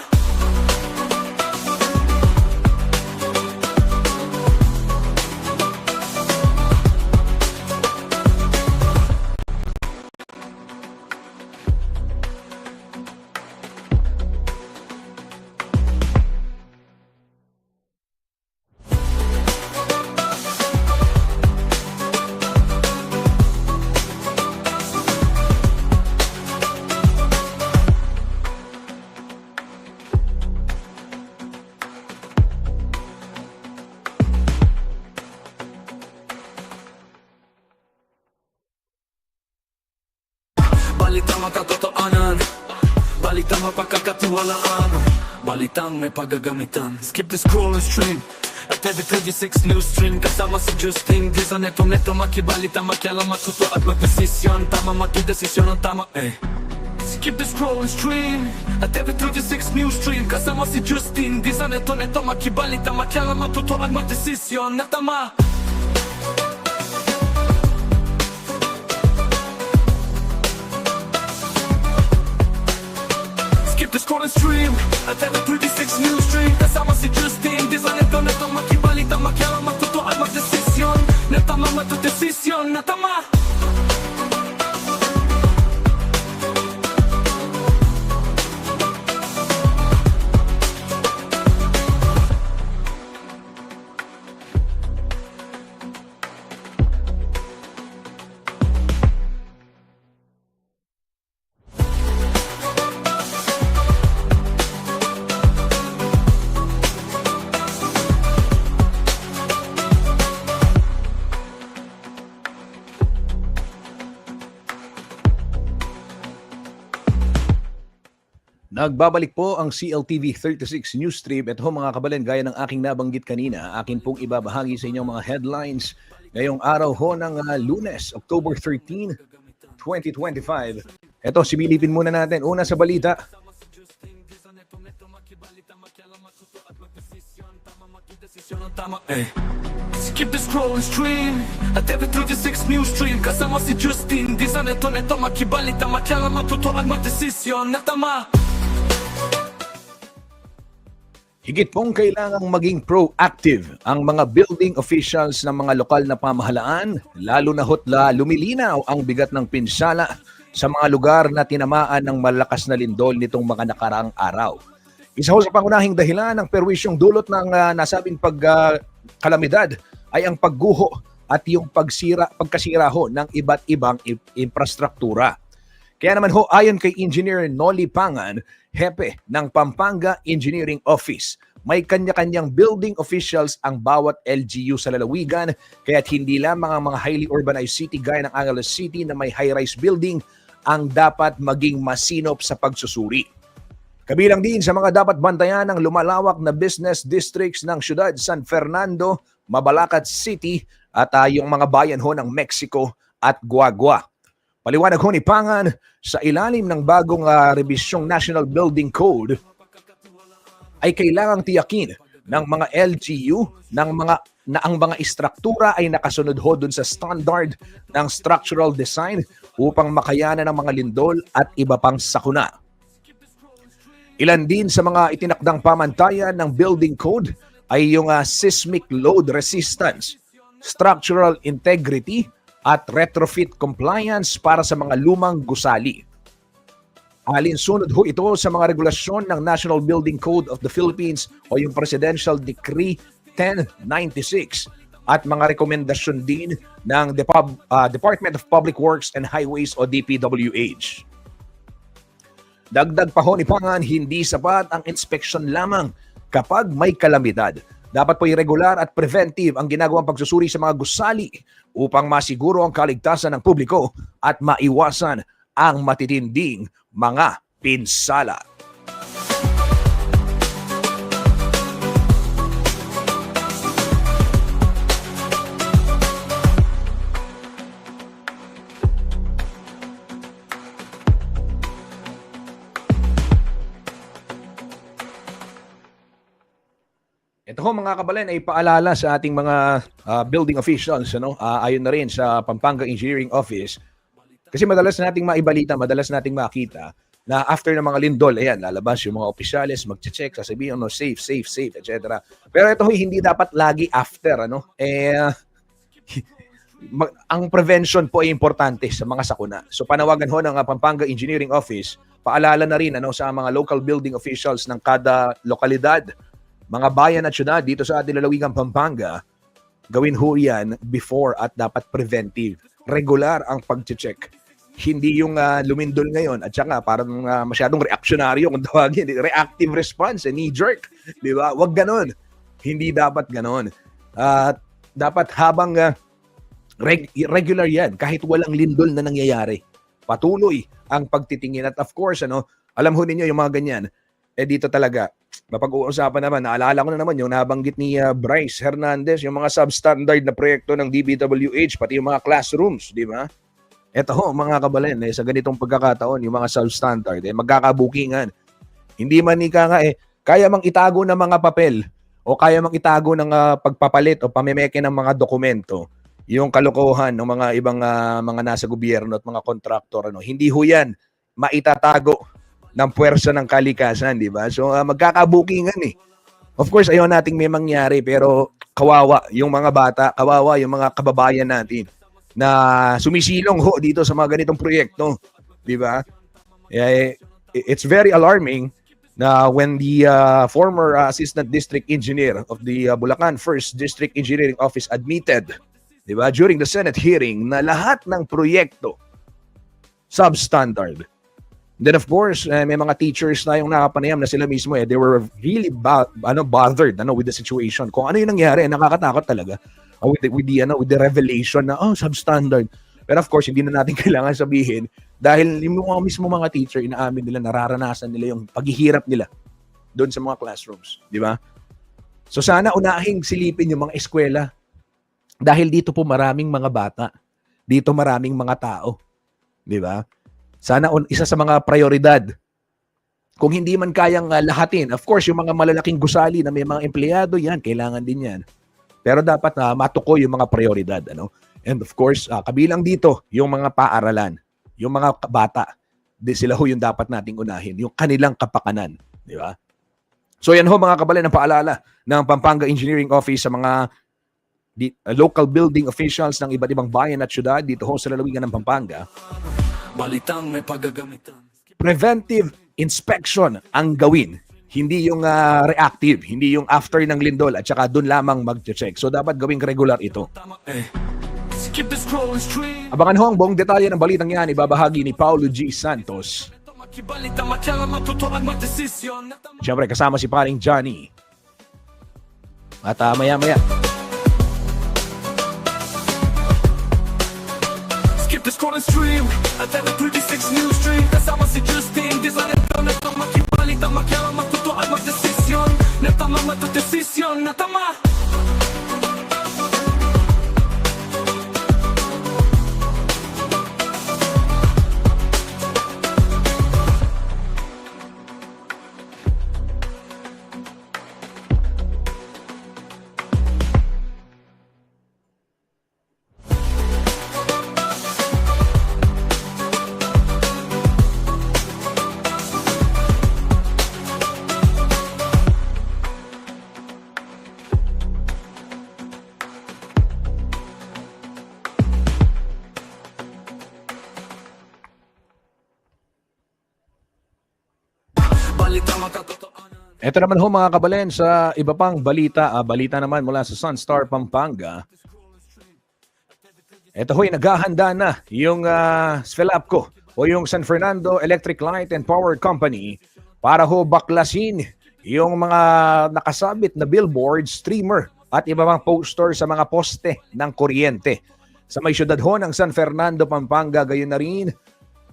mapagkakatiwalaan. Balitang may paggagamitan. Skip the scroll and stream at every 36 news stream. Kasama si Justin Di sa neto makibalita, makialam, matuto at magdesisyon. Tama, makidesisyon ang tama, Skip the scroll and stream at every 36 news stream. Kasama si Justin Di sa neto makibalita, makialam, matuto at magdesisyon na tama. Skip the scroll and stream at every 36 news stream. Kasama si Justin Di sa neto makibalita, makialam, matuto at magdesisyon na tama, matudesisyon na tama. Nagbabalik po ang CLTV 36 News Stream. Ito mga kabalen, gaya ng aking nabanggit kanina, akin pong ibabahagi sa inyong mga headlines ngayong araw ho ng Lunes, October 13, 2025. Ito, similipin muna natin. Una sa balita. Skip the scroll and stream at every 36 news stream. Kasama si Justin Di sa neto makibalita, makialam, matuto at magdesisyon na tama. Higit pong kailangang maging proactive ang mga building officials ng mga lokal na pamahalaan, lalo na hotla lumilinaw ang bigat ng pinsala sa mga lugar na tinamaan ng malakas na lindol nitong mga nakaraang araw. Isa ho sa pangunahing dahilan ng perwisyong dulot ng nasabing kalamidad ay ang pagguho at yung pagkasira ho ng iba't ibang infrastruktura. Kaya naman ho, ayon kay Engineer Noli Pangan, hepe ng Pampanga Engineering Office, may kanya-kanyang building officials ang bawat LGU sa lalawigan, kaya't hindi lamang ang mga highly urbanized city gaya ng Angeles City na may high-rise building ang dapat maging masinop sa pagsusuri. Kabilang din sa mga dapat bantayan ng lumalawak na business districts ng siyudad San Fernando, Mabalacat City at yung mga bayan ho ng Mexico at Guagua. Paliwanag ho ni Pangan, sa ilalim ng bagong rebisyong National Building Code ay kailangang tiyakin ng mga LGU na ang mga istruktura ay nakasunod ho dun sa standard ng structural design upang makayanan ng mga lindol at iba pang sakuna. Ilan din sa mga itinakdang pamantayan ng building code ay yung seismic load resistance, structural integrity, at retrofit compliance para sa mga lumang gusali. Alinsunod ho ito sa mga regulasyon ng National Building Code of the Philippines o yung Presidential Decree 1096 at mga rekomendasyon din ng Department of Public Works and Highways o DPWH. Dagdag pa ho ni Pangan, hindi sapat ang inspection lamang kapag may kalamidad. Dapat po irregular at preventive ang ginagawang pagsusuri sa mga gusali upang masiguro ang kaligtasan ng publiko at maiwasan ang matitinding mga pinsala. Ito ho mga kabalen ay paalala sa ating mga building officials, ayon na rin sa Pampanga Engineering Office. Kasi madalas nating maibalita, madalas nating makita na after ng mga lindol, ayan, lalabas yung mga opisyalis, magche-check, sasabihin, safe, etc. Pero ito ho, hindi dapat lagi after, ang prevention po ay importante sa mga sakuna. So panawagan ho ng Pampanga Engineering Office, paalala na rin sa mga local building officials ng kada lokalidad, mga bayan at syudad dito sa ating lalawigang Pampanga, gawin ho yan before at dapat preventive. Regular ang pag-check. Hindi yung lumindol ngayon at saka parang masyadong reaksyonaryo kung tawagin. Reactive response, knee-jerk. Di ba? Huwag ganon. Hindi dapat ganon. Dapat habang regular yan, kahit walang lindol na nangyayari. Patuloy ang pagtitingin. At of course, Alam ho ninyo yung mga ganyan. Dito talaga, mapag-uusapan naman, naalala ko na naman yung nabanggit ni Bryce Hernandez, yung mga substandard na proyekto ng DPWH, pati yung mga classrooms, di ba? Ito ho, mga kabalen, sa ganitong pagkakataon, yung mga substandard, magkakabukingan. Hindi man nga kaya mang itago ng mga papel o kaya mang itago ng pagpapalit o pamemeke ng mga dokumento, yung kalokohan ng mga ibang mga nasa gobyerno at mga kontraktor. Hindi ho yan maitatago ng puwersa ng kalikasan, di ba? So, magkakabukingan eh. Of course, ayaw nating may mangyari, pero kawawa yung mga bata, kawawa yung mga kababayan natin na sumisilong ho dito sa mga ganitong proyekto, di ba? It's very alarming na when the former assistant district engineer of the Bulacan 1st District Engineering Office admitted, di ba, during the Senate hearing na lahat ng proyekto substandard. Then of course, may mga teachers na yung nakapanayam na sila mismo they were really bothered with the situation. Kung ano yung nangyari, nakakatakot talaga. With the revelation na substandard. Pero of course, hindi na natin kailangan sabihin dahil yung mga mismo mga teacher, inaamin nila, nararanasan nila yung paghihirap nila doon sa mga classrooms. Di ba? So sana unahing silipin yung mga eskwela dahil dito po maraming mga bata. Dito maraming mga tao. Di ba? Sana isa sa mga prioridad. Kung hindi man kayang lahatin, of course, yung mga malalaking gusali na may mga empleyado, yan, kailangan din yan. Pero dapat matukoy yung mga prioridad. And of course, kabilang dito, yung mga paaralan, yung mga bata, sila ho yung dapat nating unahin, yung kanilang kapakanan. Di ba? So yan ho mga kabalen, ang paalala ng Pampanga Engineering Office sa mga local building officials ng iba't ibang bayan at syudad dito ho sa lalawigan ng Pampanga. Balitang may paggagamitan. Preventive inspection ang gawin. Hindi yung reactive, hindi yung after ng lindol at saka doon lamang mag-check. So dapat gawing regular ito. Tama Skip the scrolling stream. Abangan ho ang buong detalye ng balitang yan, ibabahagi ni Paulo G. Santos. Makibalita, makialam, matuto at magdesisyon. Siyempre kasama si paring Johnny. At maya-maya. Skip the scrolling stream. At the 36 news stream. Kasama si Justin. Disanito na itong makibalita, makialam, matuto at magdesisyon. Natama, matudesisyon, natama. Ito naman ho mga kabalen sa iba pang balita. Balita naman mula sa Sunstar Pampanga. Ito ho'y naghahanda na yung SFELAPCO o yung San Fernando Electric Light and Power Company para ho baklasin yung mga nakasabit na billboard, streamer at iba pang poster sa mga poste ng kuryente. Sa may syudad ho ng San Fernando, Pampanga, gayon na rin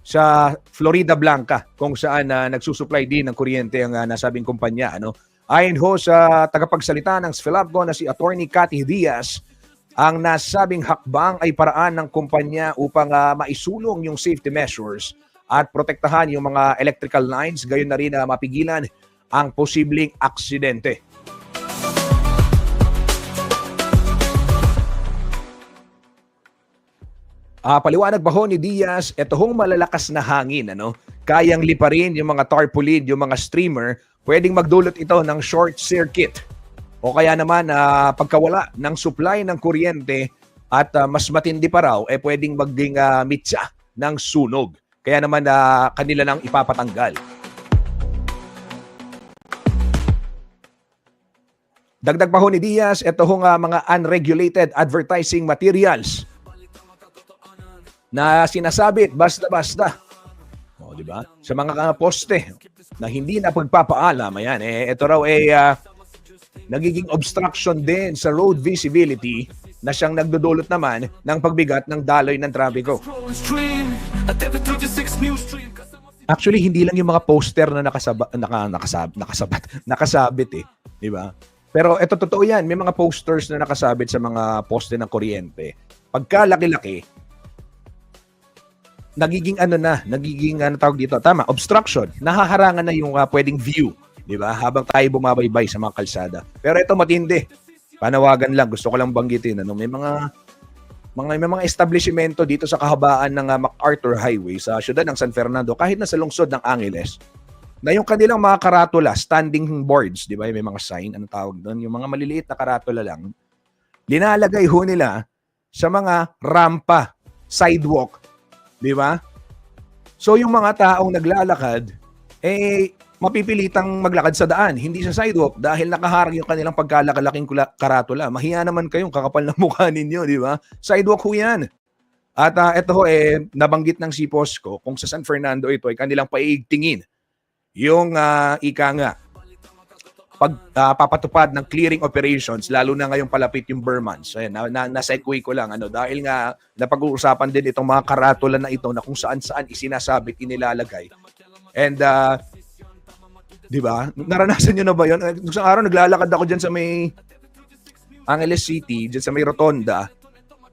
sa Florida Blanca kung saan nagsusupply din ng kuryente ang nasabing kumpanya. Ayon ho sa tagapagsalita ng SFELAPCO na si Attorney Cathy Diaz, ang nasabing hakbang ay paraan ng kumpanya upang maisulong yung safety measures at protektahan yung mga electrical lines, gayon na rin mapigilan ang posibleng aksidente. Paliwanag ba ho ni Diaz, ito hong malalakas na hangin, kayang liparin yung mga tarpaulin, yung mga streamer, pwedeng magdulot ito ng short circuit. O kaya naman, pagkawala ng supply ng kuryente at mas matindi pa raw, pwedeng magding mitsa ng sunog. Kaya naman kanila nang ipapatanggal. Dagdag pa ho ni Diaz, ito hong mga unregulated advertising materials na sinasabit basta-basta. O, di ba? Sa mga poste na hindi na pagpapaalam, ayan, ito raw nagiging obstruction din sa road visibility na siyang nagdudulot naman ng pagbigat ng daloy ng trapiko. Actually, hindi lang yung mga poster na nakasabit eh, di ba? Pero ito totoo yan, may mga posters na nakasabit sa mga poste ng kuryente. Pagka laki-laki, nagiging tawag dito, tama, obstruction. Nahaharangan na yung pwedeng view, di ba? Habang tayo bumabaybay sa mga kalsada. Pero ito matindi. Panawagan lang, gusto ko lang banggitin, may mga establishmento dito sa kahabaan ng MacArthur Highway sa siyudad ng San Fernando, kahit na sa lungsod ng Angeles, na yung kanilang mga karatula, standing boards, di ba? May mga sign, anong tawag doon? Yung mga maliliit na karatula lang, linalagay ho nila sa mga rampa, sidewalk, di ba? So yung mga taong naglalakad, mapipilitang maglakad sa daan, hindi sa sidewalk dahil nakaharang yung kanilang pagkalakalaking karatula. Mahiya naman kayong kakapal ng mukha ninyo, di ba? Sidewalk ho yan. At ito ho, nabanggit ng si Posco, kung sa San Fernando ito ay kanilang paiigtingin yung papatupad ng clearing operations, lalo na ngayong palapit yung Burmans. Ayan, na-segue ko lang, dahil nga napag-uusapan din itong mga karatula na ito na kung saan-saan isinasabit, inilalagay. And di ba? Naranasan nyo na ba yun? Isang araw naglalakad ako dyan sa may Angeles City, dyan sa may Rotonda.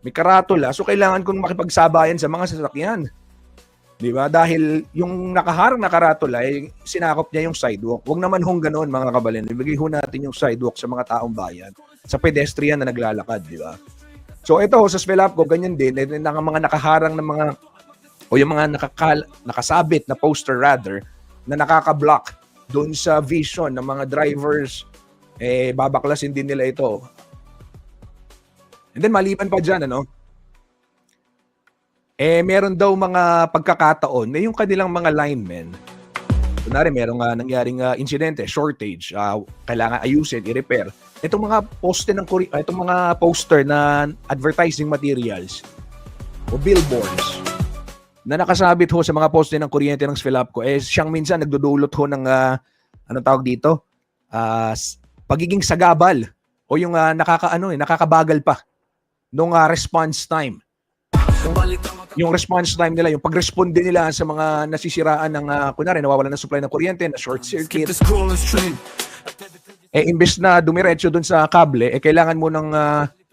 May karatula, so kailangan kong makipagsabayan sa mga sasakyan. Di ba? Dahil yung nakaharang na karatula, sinakop niya yung sidewalk. Huwag naman hong ganoon, mga kabalin. Ibigay ho natin yung sidewalk sa mga taong bayan, sa pedestrian na naglalakad, di ba? So ito, sa Svelapco, ganyan din. Mga nakaharang na mga, o yung mga nakasabit na poster rather, na nakaka-block doon sa vision ng mga drivers, babaklasin din nila ito. And then maliban pa dyan, meron daw mga pagkakataon na yung kanilang mga linemen, kunwari merong nangyaring insidente, shortage, kailangan ayusin, i-repair. Itong mga itong mga poster na advertising materials o billboards na nakasabit ho sa mga poste ng kuryente ng Svelapco, siyang minsan nagdudulot ho ng anong tawag dito? Pagiging sagabal o yung nakakabagal pa nung response time. Yung response time nila, yung pag-respond din nila sa mga nasisiraan ng kunwari nawawalan ng supply ng kuryente, na short circuit. Imbes na dumiretso dun sa kable, kailangan mo nang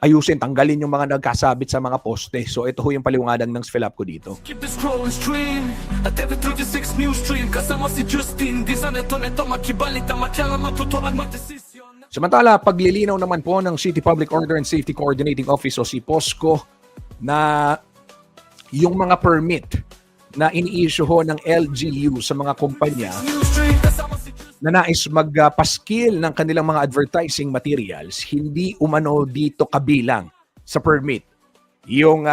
ayusin, tanggalin yung mga nagkasabit sa mga poste. So ito ho yung paliwanag ng Svelapco dito. Keep the scrolling stream at TV36 News Stream kasama si Justin di sa neto makibalita makialam matutuan matesisyon. Samantala, paglilinaw naman po ng City Public Order and Safety Coordinating Office o si POSCO na yung mga permit na ini-issue ho ng LGU sa mga kumpanya na nais magpaskil ng kanilang mga advertising materials, hindi umano dito kabilang sa permit yung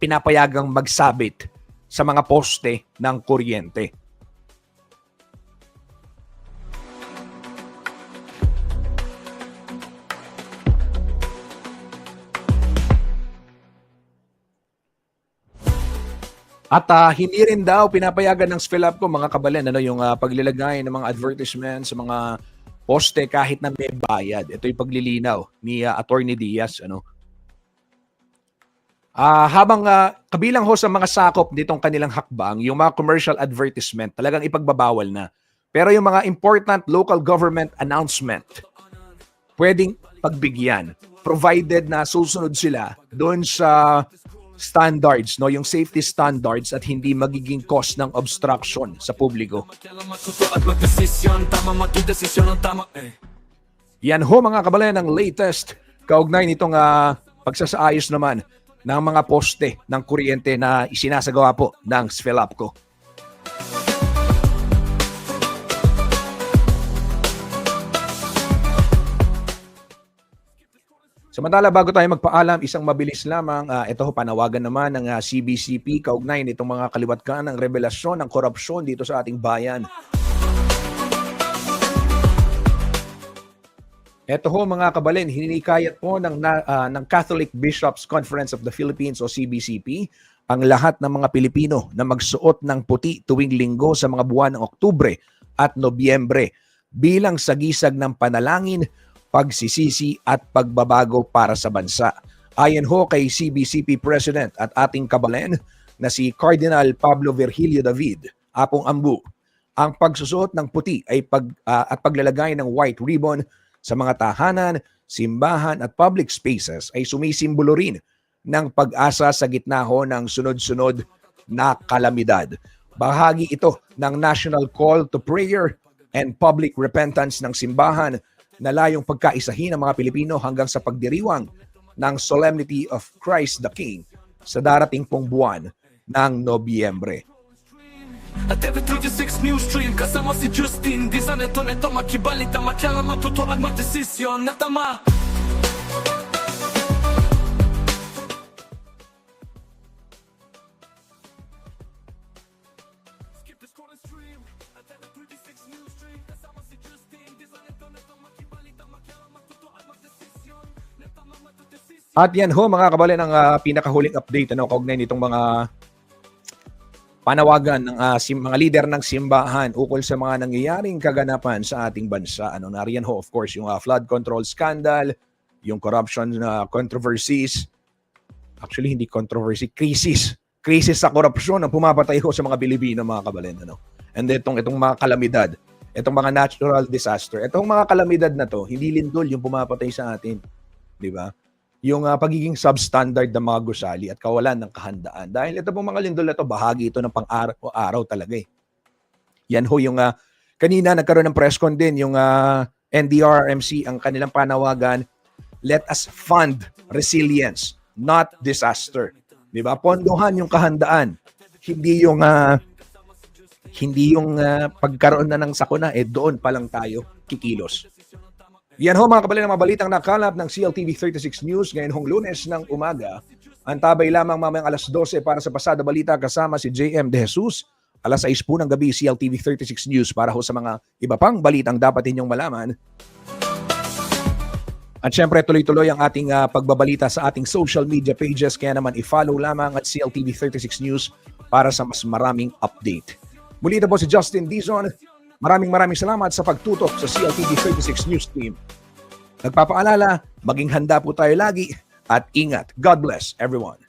pinapayagang magsabit sa mga poste ng kuryente. At hindi rin daw pinapayagan ng Svelapco, mga kabalan, yung paglilagay ng mga advertisements sa mga poste kahit na may bayad. Ito yung paglilinaw ni Attorney Diaz. Habang kabilang ho sa mga sakop nitong kanilang hakbang, yung mga commercial advertisement, talagang ipagbabawal na. Pero yung mga important local government announcement, pwedeng pagbigyan, provided na susunod sila doon sa standards, yung safety standards at hindi magiging cause ng obstruction sa publiko. Yan ho, mga kabalan, ang latest kaugnay nitong pagsasaayos naman ng mga poste ng kuryente na isinasagawa po ng Svelapco. Samantala, bago tayo magpaalam, isang mabilis lamang, ito ho, panawagan naman ng CBCP kaugnay nitong mga kaliwatkan ng revelasyon ng korupsyon dito sa ating bayan. Ito ho, mga kabalin, hinikayat po ng Catholic Bishops Conference of the Philippines o CBCP ang lahat ng mga Pilipino na magsuot ng puti tuwing linggo sa mga buwan ng Oktubre at Nobyembre bilang sagisag ng panalangin, pagsisisi at pagbabago para sa bansa. Ayon ho kay CBCP President at ating kabalan na si Cardinal Pablo Virgilio David, Apong Ambu. Ang pagsusuot ng puti ay at paglalagay ng white ribbon sa mga tahanan, simbahan at public spaces ay sumisimbolo rin ng pag-asa sa gitna ho ng sunod-sunod na kalamidad. Bahagi ito ng National Call to Prayer and Public Repentance ng simbahan na layong pagkaisahin ng mga Pilipino hanggang sa pagdiriwang ng Solemnity of Christ the King sa darating pong buwan ng Nobyembre. At TV36 News Stream kasama si Justin. Di sa neto makibalita, makialam, matutuan, magdesisyon na tama. Skip the scroll and stream. At TV36 News Stream kasama si Justin. Di sa neto makibalita, makialam, matutuan, magdesisyon na tama, matudesisyon. At yan ho mga kabalan ang pinakahuling update kaugnay nitong mga panawagan ng mga leader ng simbahan ukol sa mga nangyayaring kaganapan sa ating bansa. Nariyan ho of course yung flood control scandal, yung corruption controversies. Actually hindi controversy, crisis. Crisis sa korupsyon ang pumapatay ho sa mga Pilipino mga kabalan. And itong mga kalamidad, itong mga natural disaster, itong mga kalamidad na to, hindi lindol yung pumapatay sa atin. Di ba? Yung pagiging substandard ng mga gusali at kawalan ng kahandaan. Dahil ito pong mga lindol na ito, bahagi ito ng pang-araw talaga eh. Yan ho yung kanina nagkaroon ng press con din, yung NDRRMC, ang kanilang panawagan, let us fund resilience, not disaster. Di ba? Pondohan yung kahandaan. Hindi yung pagkaroon na ng sakuna, doon pa lang tayo kikilos. Yan ho mga kabalan ng mga balitang nakalap ng CLTV 36 News ngayon hong Lunes ng umaga. Antabay lamang mamayang alas 12 para sa Pasada Balita kasama si JM De Jesus. Alas 6 po ng gabi CLTV 36 News para ho sa mga iba pang balitang dapat inyong malaman. At syempre tuloy-tuloy ang ating pagbabalita sa ating social media pages kaya naman i-follow lamang at CLTV 36 News para sa mas maraming update. Muli ito po si Justin Dizon. Maraming salamat sa pagtutok sa CLTV 36 News Team. Nagpapaalala, maging handa po tayo lagi at ingat. God bless everyone.